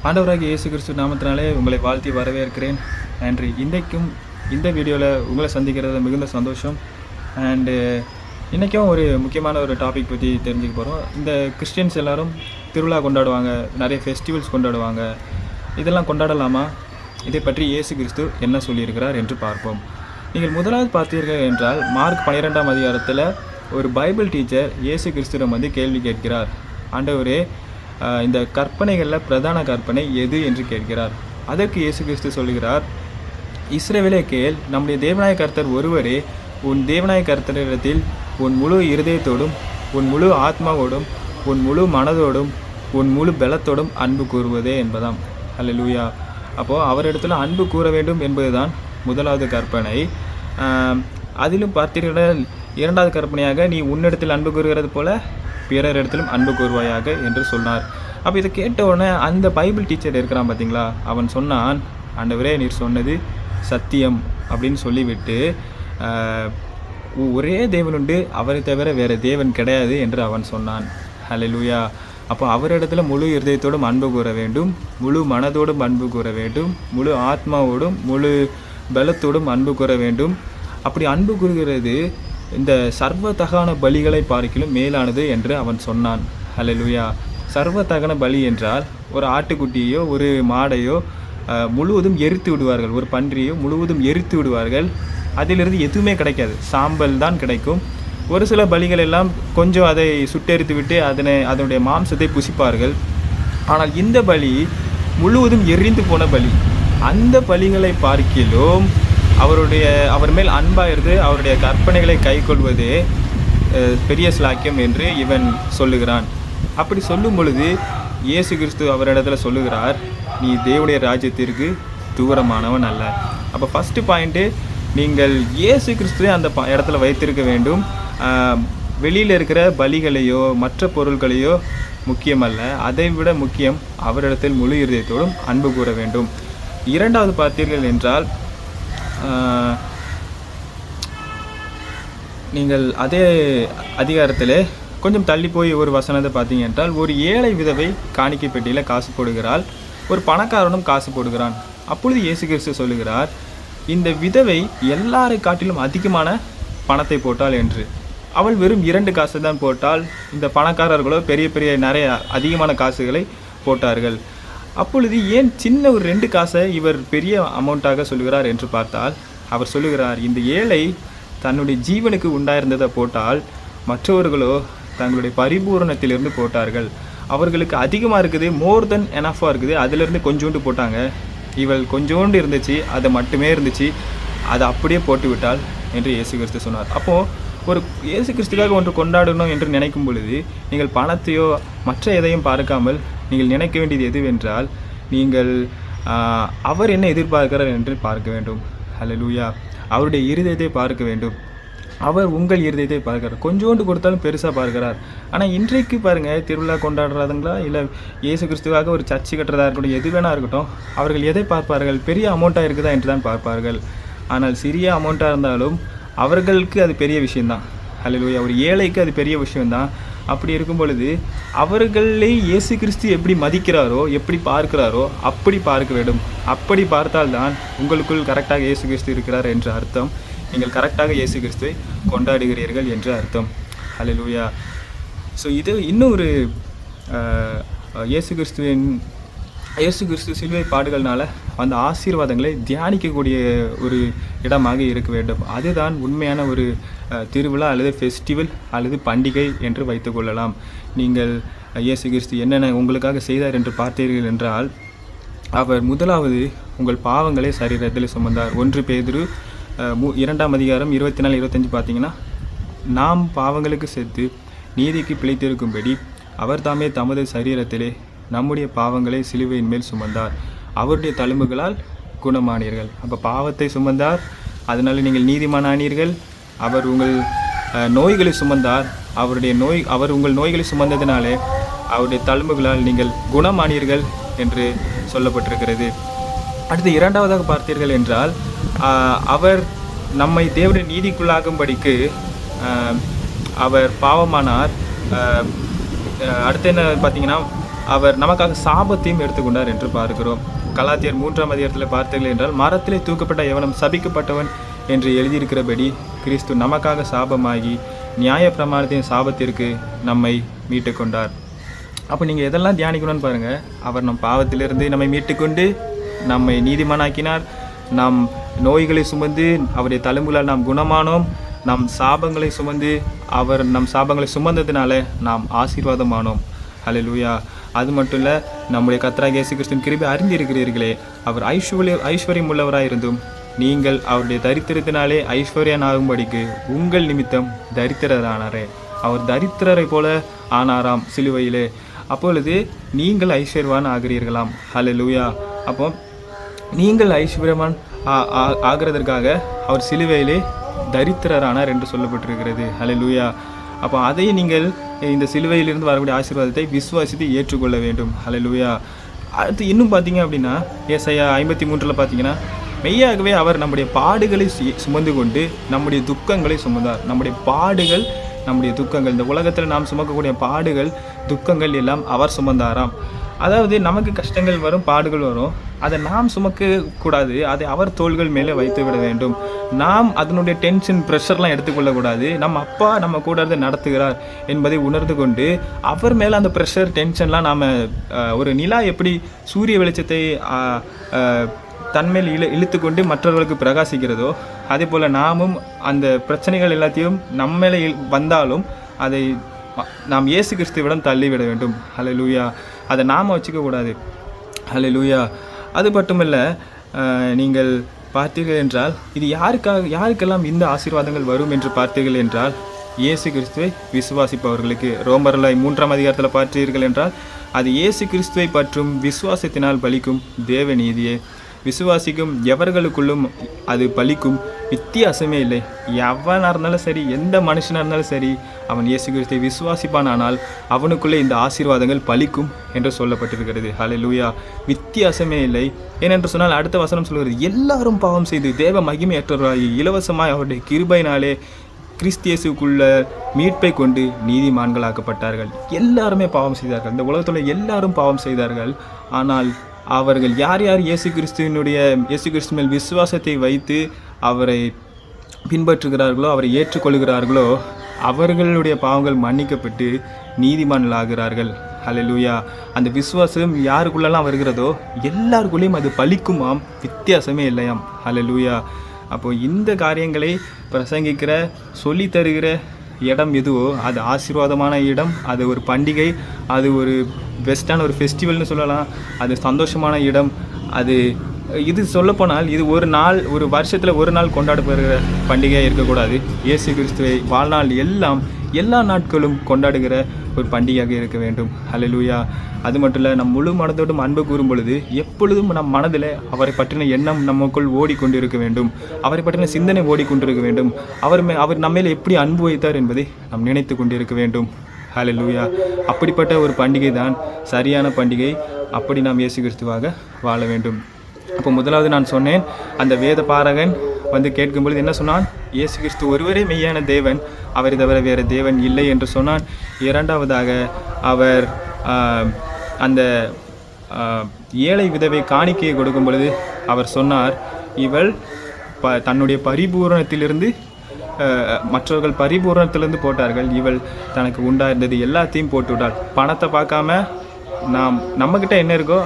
ஆண்டவராகிய இயேசு கிறிஸ்து நாமத்தினாலே உங்களை வாழ்த்தி வரவேற்கிறேன். நன்றி. இன்றைக்கும் இந்த வீடியோவில் உங்களை சந்திக்கிறது மிகுந்த சந்தோஷம். அண்டு இன்றைக்கும் ஒரு முக்கியமான ஒரு டாபிக் பற்றி தெரிஞ்சுக்க போகிறோம். இந்த கிறிஸ்டியன்ஸ் எல்லோரும் திருவிழா கொண்டாடுவாங்க, நிறைய ஃபெஸ்டிவல்ஸ் கொண்டாடுவாங்க. இதெல்லாம் கொண்டாடலாமா? இதை பற்றி இயேசு கிறிஸ்து என்ன சொல்லியிருக்கிறார் என்று பார்ப்போம். நீங்கள் முதலாவது பார்த்தீர்கள் என்றால் மார்க் 12ஆம் அதிகாரத்தில் ஒரு பைபிள் டீச்சர் இயேசு கிறிஸ்துவிடம் கேள்வி கேட்கிறார். ஆண்டவரே, இந்த கற்பனைகளில் பிரதான கற்பனை எது என்று கேட்கிறார். அதற்கு இயேசு கிறிஸ்து சொல்கிறார், இஸ்ரவேலே கேள், நம்முடைய தேவனாய கர்த்தர் ஒருவரே. உன் தேவனாய கர்த்தரிடத்தில் உன் முழு இருதயத்தோடும், உன் முழு ஆத்மாவோடும், உன் முழு மனதோடும், உன் முழு பலத்தோடும் அன்பு கூறுவதே என்பதாம். அல்லேலூயா. அப்போது அவரிடத்தில் அன்பு கூற வேண்டும் என்பதுதான் முதலாவது கற்பனை. அதிலும் பார்த்தீர்கள், இரண்டாவது கற்பனையாக நீ உன்னிடத்தில் அன்பு கூறுகிறது போல பிறரிடத்திலும் அன்பு கூறுவாயாக என்று சொன்னார். அப்போ இதை கேட்ட உடனே அந்த பைபிள் டீச்சர் இருக்கிறான் பார்த்தீங்களா, அவன் சொன்னான், ஆண்டவரே நீர் சொன்னது சத்தியம் அப்படின்னு சொல்லிவிட்டு, ஒரே தேவன் உண்டு, அவரை தவிர வேறு தேவன் கிடையாது என்று அவன் சொன்னான். ஹல்லேலூயா. அப்போ அவரிடத்துல முழு இருதயத்தோடும் அன்பு கூற வேண்டும், முழு மனதோடும் அன்பு கூற வேண்டும், முழு ஆத்மாவோடும் முழு பலத்தோடும் அன்பு கூற வேண்டும். அப்படி அன்பு கூறுகிறது இந்த சர்வதகன பலிகளை பார்க்கிலும் மேலானது என்று அவன் சொன்னான். ஹல்லேலூயா. சர்வதகன பலி என்றால் ஒரு ஆட்டுக்குட்டியோ ஒரு மாடையோ முழுவதும் எரித்து விடுவார்கள், ஒரு பன்றியோ முழுவதும் எரித்து விடுவார்கள். அதிலிருந்து எதுவுமே கிடைக்காது, சாம்பல் தான் கிடைக்கும். ஒரு சில பலிகள் எல்லாம் கொஞ்சம் அதை சுட்டெரித்து விட்டு அதனுடைய மாம்சத்தை புசிப்பார்கள். ஆனால் இந்த பலி முழுவதும் எரிந்து போன பலி. அந்த பலிகளை பார்க்கிலும் அவர் மேல் அன்பாயிருந்து அவருடைய கற்பனைகளை கை கொள்வதே பெரிய ஸ்லாக்கியம் என்று இவன் சொல்லுகிறான். அப்படி சொல்லும் பொழுது இயேசு கிறிஸ்து அவரிடத்துல சொல்லுகிறார், நீ தேவனுடைய ராஜ்யத்திற்கு தூரமானவன் அல்ல. அப்போ ஃபஸ்ட்டு பாயிண்ட்டு, நீங்கள் இயேசு கிறிஸ்துவை அந்த இடத்துல வைத்திருக்க வேண்டும். வெளியில் இருக்கிற பலிகளையோ மற்ற பொருட்களையோ முக்கியமல்ல, அதை விட முக்கியம் அவரிடத்தில் முழு இருதயத்தோடும் அன்பு கூற வேண்டும். இரண்டாவது பார்த்தீர்கள் என்றால், நீங்கள் அதே அதிகாரத்தில் கொஞ்சம் தள்ளி போய் ஒரு வசனத்தை பார்த்தீங்க என்றால், ஒரு ஏழை விதவை காணிக்கை பெட்டியில் காசு போடுகிறாள், ஒரு பணக்காரனும் காசு போடுகிறான். அப்பொழுது இயேசு கிறிஸ்து சொல்லுகிறார், இந்த விதவை எல்லாரை காட்டிலும் அதிகமான பணத்தை போட்டாள் என்று. அவள் வெறும் 2 காசு தான் போட்டால், இந்த பணக்காரர்களோ பெரிய பெரிய நிறைய அதிகமான காசுகளை போட்டார்கள். அப்பொழுது ஏன் சின்ன ஒரு 2 காசை இவர் பெரிய அமௌண்ட்டாக சொல்லுகிறார் என்று பார்த்தால், அவர் சொல்லுகிறார், இந்த ஏழை தன்னுடைய ஜீவனுக்கு உண்டாயிருந்ததை போட்டால், மற்றவர்களோ தங்களுடைய பரிபூரணத்திலிருந்து போட்டார்கள். அவர்களுக்கு அதிகமாக இருக்குது, மோர் தென் எனஃபாக இருக்குது, அதிலிருந்து கொஞ்சோண்டு போட்டாங்க. இவள் கொஞ்சோண்டு இருந்துச்சு, அதை மட்டுமே இருந்துச்சு, அதை அப்படியே போட்டு விட்டாள் என்று இயேசு கிறிஸ்து சொன்னார். அப்போது ஒரு இயேசு கிறிஸ்துக்காக ஒன்று கொண்டாடணும் என்று நினைக்கும் பொழுது நீங்கள் பணத்தையோ மற்ற எதையும் பார்க்காமல் நீங்கள் நினைக்க வேண்டியது எதுவென்றால், நீங்கள் அவர் என்ன எதிர்பார்க்கிறார் என்று பார்க்க வேண்டும். ஹல்லேலூயா. அவருடைய இருதயத்தை பார்க்க வேண்டும். அவர் உங்கள் இருதயத்தை பார்க்கிறார். கொஞ்சோண்டு கொடுத்தாலும் பெருசாக பார்க்கிறார். ஆனால் இன்றைக்கு பாருங்கள், திருவிழா கொண்டாடுறாதுங்களா இல்லை இயேசு கிறிஸ்துவாக ஒரு சர்ச்சு கட்டுறதா இருக்கட்டும், எது வேணா இருக்கட்டும், அவர்கள் எதை பார்ப்பார்கள்? பெரிய அமௌண்ட்டாக இருக்குதா என்று தான் பார்ப்பார்கள். ஆனால் சிறிய அமௌண்ட்டாக இருந்தாலும் அவர்களுக்கு அது பெரிய விஷயந்தான். ஹல்லேலூயா. ஒரு ஏழைக்கு அது பெரிய விஷயந்தான். அப்படி இருக்கும் பொழுது அவர்களை இயேசு கிறிஸ்து எப்படி மதிக்கிறாரோ, எப்படி பார்க்கிறாரோ அப்படி பார்க்க வேண்டும். அப்படி பார்த்தால்தான் உங்களுக்குள் கரெக்டாக இயேசு கிறிஸ்து இருக்கிறார் என்று அர்த்தம். நீங்கள் கரெக்டாக இயேசு கிறிஸ்துவை கொண்டாடுகிறீர்கள் என்று அர்த்தம். ஹல்லேலூயா. ஸோ இது இன்னும் ஒரு இயேசு கிறிஸ்து சிலுவை பாடுகள்னால அந்த ஆசீர்வாதங்களை தியானிக்கக்கூடிய ஒரு இடமாக இருக்க வேண்டும். அதுதான் உண்மையான ஒரு திருவிழா அல்லது ஃபெஸ்டிவல் அல்லது பண்டிகை என்று வைத்துக்கொள்ளலாம். நீங்கள் இயேசு கிறிஸ்து என்னென்ன உங்களுக்காக செய்தார் என்று பார்த்தீர்கள் என்றால், அவர் முதலாவது உங்கள் பாவங்களை சரீரத்தில் சுமந்தார். 1 பேதுரு 2ஆம் அதிகாரம் 24-25 பார்த்தீங்கன்னா, நாம் பாவங்களுக்கு செத்து நீதிக்கு பிழைத்திருக்கும்படி அவர் தாமே தமது சரீரத்திலே நம்முடைய பாவங்களை சிலுவையின் மேல் சுமந்தார், அவருடைய தழும்புகளால் குணமானீர்கள். அப்போ பாவத்தை சுமந்தார், அதனால் நீங்கள் நீதிமானானீர்கள். அவர் உங்கள் நோய்களை சுமந்தார், அவர் உங்கள் நோய்களை சுமந்ததினாலே அவருடைய தழும்புகளால் நீங்கள் குணமானீர்கள் என்று சொல்லப்பட்டிருக்கிறது. அடுத்து இரண்டாவதாக பார்த்தீர்கள் என்றால், அவர் நம்மை தேவனுடைய நீதிக்குள்ளாகும்படிக்கு அவர் பாவமானார். அடுத்து என்ன பார்த்தீங்கன்னா, அவர் நமக்காக சாபத்தையும் எடுத்துக்கொண்டார் என்று பார்க்கிறோம். கலாத்தியர் 3ஆம் அதிகாரத்தில் பார்த்தீர்கள் என்றால், மரத்திலே தூக்கப்பட்ட எவனும் சபிக்கப்பட்டவன் என்று எழுதியிருக்கிறபடி கிறிஸ்து நமக்காக சாபமாகி நியாயப்பிரமாணத்தின் சாபத்திற்கு நம்மை மீட்டு கொண்டார். அப்போ நீங்கள் எதெல்லாம் தியானிக்கணும்னு பாருங்கள். அவர் நம் பாவத்திலிருந்து நம்மை மீட்டுக்கொண்டு நம்மை நீதிமானாக்கினார். நம் நோய்களை சுமந்து அவருடைய தழும்புகளால் நாம் குணமானோம். நம் சாபங்களை சுமந்து அவர் நம் சாபங்களை சுமந்ததினால நாம் ஆசீர்வாதமானோம். ஹல்லேலூயா. அது மட்டும் இல்லை, நம்முடைய கர்த்தராகிய இயேசு கிறிஸ்துவின் கிருபை அறிந்திருக்கிறீர்களே. அவர் ஐஸ்வர்யம் உள்ளவராயிருந்தும் நீங்கள் அவருடைய தரித்திரத்தினாலே ஐஸ்வர்யனாகும்படிக்கு உங்கள் நிமித்தம் தரித்திரரானாரே. அவர் தரித்திரரை போல ஆனாராம் சிலுவையிலே. அப்பொழுது நீங்கள் ஐஸ்வர்யவான் ஆகிறீர்களாம். ஹல்லேலூயா. அப்போ நீங்கள் ஐஸ்வர்யவான் ஆகிறதற்காக அவர் சிலுவையிலே தரித்திரரானார் என்று சொல்லப்பட்டிருக்கிறது. ஹல்லேலூயா. அப்போ அதை நீங்கள் இந்த சிலுவையிலிருந்து வரக்கூடிய ஆசீர்வாதத்தை விசுவாசித்து ஏற்றுக்கொள்ள வேண்டும். ஹல்லேலூயா. அடுத்து இன்னும் பார்த்தீங்க அப்படின்னா, ஏசாயா 53 பார்த்தீங்கன்னா, மெய்யாகவே அவர் நம்முடைய பாடுகளை சுமந்து கொண்டு நம்முடைய துக்கங்களை சுமந்தார். நம்முடைய பாடுகள், நம்முடைய துக்கங்கள், இந்த உலகத்தில் நாம் சுமக்கக்கூடிய பாடுகள், துக்கங்கள் எல்லாம் அவர் சுமந்தாராம். அதாவது நமக்கு கஷ்டங்கள் வரும், பாடுகள் வரும், அதை நாம் சுமக்கக்கூடாது. அதை அவர் தோள்கள் மேலே வைத்து விட வேண்டும். நாம் அதனுடைய டென்ஷன், ப்ரெஷர்லாம் எடுத்துக்கொள்ளக்கூடாது. நம்ம அப்பா நம்ம கூட இருந்து நடத்துகிறார் என்பதை உணர்ந்து கொண்டு அவர் மேலே அந்த ப்ரெஷர், டென்ஷன்லாம் நாம் ஒரு நிலா எப்படி சூரிய வெளிச்சத்தை தன்மேல் இழுத்து கொண்டு மற்றவர்களுக்கு பிரகாசிக்கிறதோ, அதே போல் நாமும் அந்த பிரச்சனைகள் எல்லாத்தையும் நம்ம மேலே வந்தாலும் அதை நாம் இயேசு கிறிஸ்துவிடம் தள்ளிவிட வேண்டும். ஹல்லேலூயா. அதை நாம் வச்சுக்கக்கூடாது. ஹல்லேலூயா. அது மட்டுமல்ல, நீங்கள் பார்த்தீர்கள் என்றால் இது யாருக்கெல்லாம் இந்த ஆசீர்வாதங்கள் வரும் என்று பார்த்தீர்கள் என்றால், இயேசு கிறிஸ்துவை விசுவாசிப்பவர்களுக்கு. ரோமர்ல 3ஆம் அதிகாரத்தில் பார்த்தீர்கள் என்றால், அது இயேசு கிறிஸ்துவை பற்றும் விசுவாசத்தினால் பலிக்கும் தேவ நீதியே. விசுவாசிக்கும் எவர்களுக்குள்ளும் அது பலிக்கும், வித்தியாசமே இல்லை. எவனாக இருந்தாலும் சரி, எந்த மனுஷனாக இருந்தாலும் சரி, அவன் இயேசு கிறிஸ்துவை விசுவாசிப்பானால் அவனுக்குள்ளே இந்த ஆசீர்வாதங்கள் பலிக்கும் என்று சொல்லப்பட்டிருக்கிறது. ஹல்லேலூயா. வித்தியாசமே இல்லை. ஏனென்று சொன்னால் அடுத்த வசனம் சொல்கிறது, எல்லாரும் பாவம் செய்து தேவ மகிமையற்றவராகி இலவசமாய் அவருடைய கிருபையினாலே கிறிஸ்து இயேசுக்குள்ள மீட்பை கொண்டு நீதிமான்களாக்கப்பட்டார்கள். எல்லாருமே பாவம் செய்தார்கள். இந்த உலகத்தில் எல்லாரும் பாவம் செய்தார்கள். ஆனால் அவர்கள் யார் இயேசு கிறிஸ்து மேல் விசுவாசத்தை வைத்து அவரை பின்பற்றுகிறார்களோ, அவரை ஏற்றுக்கொள்கிறார்களோ, அவர்களுடைய பாவங்கள் மன்னிக்கப்பட்டு நீதிமான்களாகிறார்கள். ஹல்லேலூயா. அந்த விசுவாசம் யாருக்குள்ளெல்லாம் வருகிறதோ எல்லாருக்குள்ளேயும் அது பலிக்குமாம், வித்தியாசமே இல்லையாம். ஹல்லேலூயா. அப்போது இந்த காரியங்களை பிரசங்கிக்கிற, சொல்லி தருகிற இடம் எதுவோ அது ஆசீர்வாதமான இடம். அது ஒரு பண்டிகை, அது ஒரு பெஸ்ட்டான ஒரு ஃபெஸ்டிவல்னு சொல்லலாம். அது சந்தோஷமான இடம். இது சொல்லப்போனால் இது ஒரு நாள், ஒரு வருஷத்தில் ஒரு நாள் கொண்டாடப்படுகிற பண்டிகையாக இருக்கக்கூடாது. இயேசு கிறிஸ்துவை வாழ்நாள் எல்லா நாட்களும் கொண்டாடுகிற ஒரு பண்டிகையாக இருக்க வேண்டும். ஹல்லேலூயா. அது மட்டும் இல்லை, நம் முழு மனதோடும் அன்பு கூறும் பொழுது எப்பொழுதும் நம் மனதில் அவரை பற்றின எண்ணம் நமக்குள் ஓடிக்கொண்டு இருக்க வேண்டும். அவரை பற்றின சிந்தனை ஓடிக்கொண்டிருக்க வேண்டும். அவர் நம்மேல் எப்படி அன்பு வைத்தார் என்பதை நாம் நினைத்து கொண்டிருக்க வேண்டும். ஹல்லேலூயா. அப்படிப்பட்ட ஒரு பண்டிகை தான் சரியான பண்டிகை. அப்படி நாம் இயேசு கிறிஸ்துவாக வாழ வேண்டும். அப்போ முதலாவது நான் சொன்னேன், அந்த வேத பாரகன் வந்து கேட்கும்பொழுது என்ன சொன்னான்? இயேசு கிறிஸ்து ஒருவரே மெய்யான தேவன், அவரை தவிர வேறு தேவன் இல்லை என்று சொன்னான். இரண்டாவதாக அவர் அந்த ஏழை விதவை காணிக்கையை கொடுக்கும் பொழுது அவர் சொன்னார், இவள் தன்னுடைய பரிபூரணத்திலிருந்து மற்றவர்கள் பரிபூரணத்திலிருந்து போட்டார்கள், இவள் தனக்கு உண்டாயிருந்தது எல்லாத்தையும் போட்டுவிட்டாள். பணத்தை பார்க்காம நம்மக்கிட்ட என்ன இருக்கோ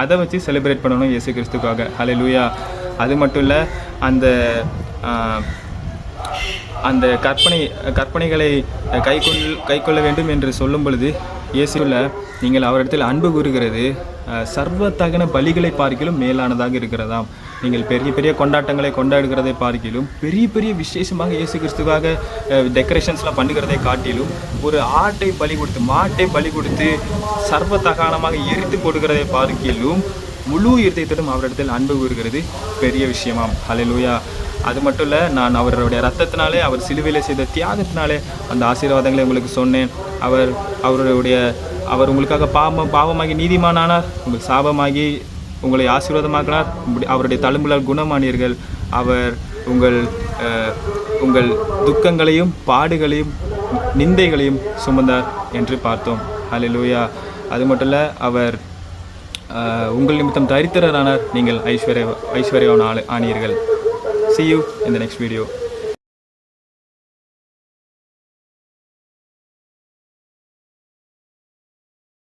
அதை வச்சு செலிப்ரேட் பண்ணணும் இயேசு கிறிஸ்துக்காக. ஹல்லேலூயா. அது மட்டும் இல்லை, அந்த கற்பனைகளை கைக்கொள்ள வேண்டும் என்று சொல்லும் பொழுது இயேசுவில் நீங்கள் அவரிடத்தில் அன்பு கூறுகிறது சர்வ தகன பலிகளை பார்க்கிலும் மேலானதாக இருக்கிறதாம். நீங்கள் பெரிய பெரிய கொண்டாட்டங்களை கொண்டாடுகிறதை பார்க்கிலும், பெரிய பெரிய விசேஷமாக இயேசு கிறிஸ்துவாக டெக்கரேஷன்ஸ்லாம் பண்ணுகிறதை காட்டிலும், ஒரு ஆட்டை பலி கொடுத்து, மாட்டை பலி கொடுத்து சர்வ தகானமாக எரித்து போடுகிறதை பார்க்கிலும் முழு இருதயத்துடன் அவரிடத்தில் அன்பு கூறுகிறது பெரிய விஷயமாம். ஹல்லேலூயா. அது மட்டும் இல்லை, நான் அவருடைய ரத்தத்தினாலே, அவர் சிலுவையிலே செய்த தியாகத்தினாலே அந்த ஆசீர்வாதங்களை உங்களுக்கு சொன்னேன். அவர் உங்களுக்காக பாவமாகி நீதிமானானார், உங்களுக்கு சாபமாகி உங்களை ஆசீர்வாதமாக்கினார், அவருடைய தழும்புகளால் குணமானீர்கள். அவர் உங்கள் துக்கங்களையும் பாடுகளையும் நிந்தைகளையும் சுமந்தார் என்று பார்த்தோம். ஹல்லேலூயா. அது மட்டும் இல்லை அவர் உங்கள் நிமித்தம் தரித்திரரானார், நீங்கள் ஐஸ்வர்யவான் ஆனீர்கள். See you in the next video.